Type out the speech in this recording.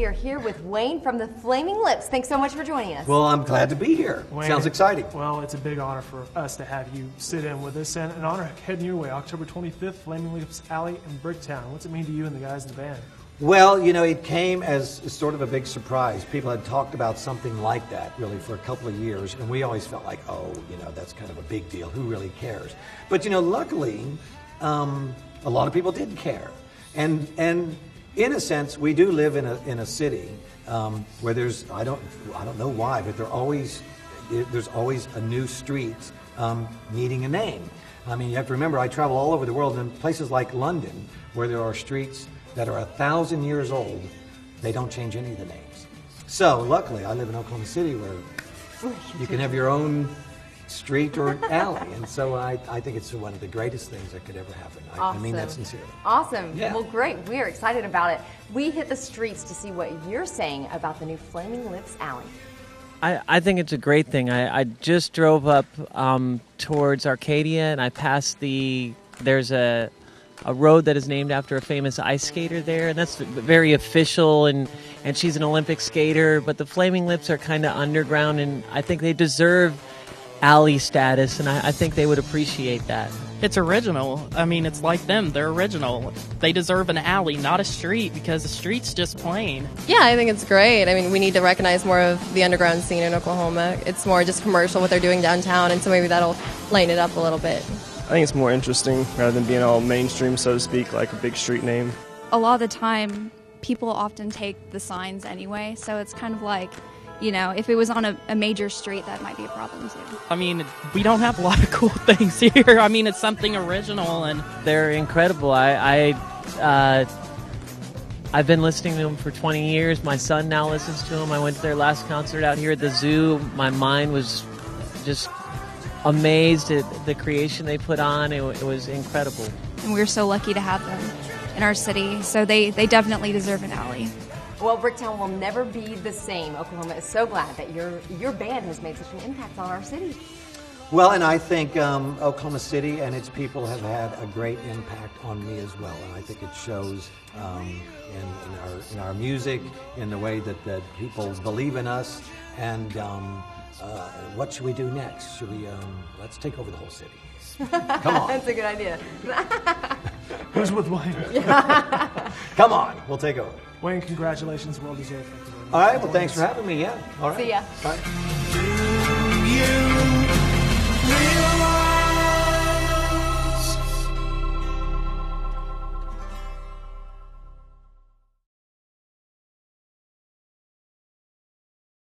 are here with Wayne from the Flaming Lips. Thanks so much for joining us. Well, I'm glad to be here. Wayne, sounds exciting. Well, it's a big honor for us to have you sit in with us, and an honor heading your way, October 25th, Flaming Lips Alley in Bricktown. What's it mean to you and the guys in the band? Well, you know, it came as sort of a big surprise. People had talked about something like that, really, for a couple of years, and we always felt like, oh, you know, that's kind of a big deal. Who really cares? But, you know, luckily, a lot of people did care. And in a sense, we do live in a city where there's, I don't know why, but there's always a new street needing a name. I mean, you have to remember, I travel all over the world, in places like London, where there are streets that are 1,000 years old, they don't change any of the names. So, luckily, I live in Oklahoma City where you can have your own street or alley, and so I think it's one of the greatest things that could ever happen. Awesome. I mean that sincerely. Awesome. Yeah. Well, great. We are excited about it. We hit the streets to see what you're saying about the new Flaming Lips Alley. I think it's a great thing. I just drove up towards Arcadia, and I passed there's a road that is named after a famous ice skater there, and that's very official, and she's an Olympic skater, but the Flaming Lips are kind of underground, and I think they deserve alley status, and I think they would appreciate that. It's original. I mean, it's like them. They're original. They deserve an alley, not a street, because the street's just plain. Yeah, I think it's great. I mean, we need to recognize more of the underground scene in Oklahoma. It's more just commercial what they're doing downtown, and so maybe that'll lighten it up a little bit. I think it's more interesting rather than being all mainstream, so to speak, like a big street name. A lot of the time, people often take the signs anyway, so it's kind of like, you know, if it was on a major street, that might be a problem too. I mean, we don't have a lot of cool things here. I mean, it's something original, and they're incredible. I've been listening to them for 20 years. My son now listens to them. I went to their last concert out here at the zoo. My mind was just amazed at the creation they put on. It was incredible. And we're so lucky to have them in our city, so they definitely deserve an alley. Well, Bricktown will never be the same. Oklahoma is so glad that your band has made such an impact on our city. Well, and I think Oklahoma City and its people have had a great impact on me as well, and I think it shows in our music, in the way that people believe in us, and what should we do next? Should we let's take over the whole city? Come on. That's a good idea. Who's with Wayne? Come on, we'll take over. Wayne, congratulations, well deserved. All right, well, thanks for having me. Yeah, all right. See ya. Bye.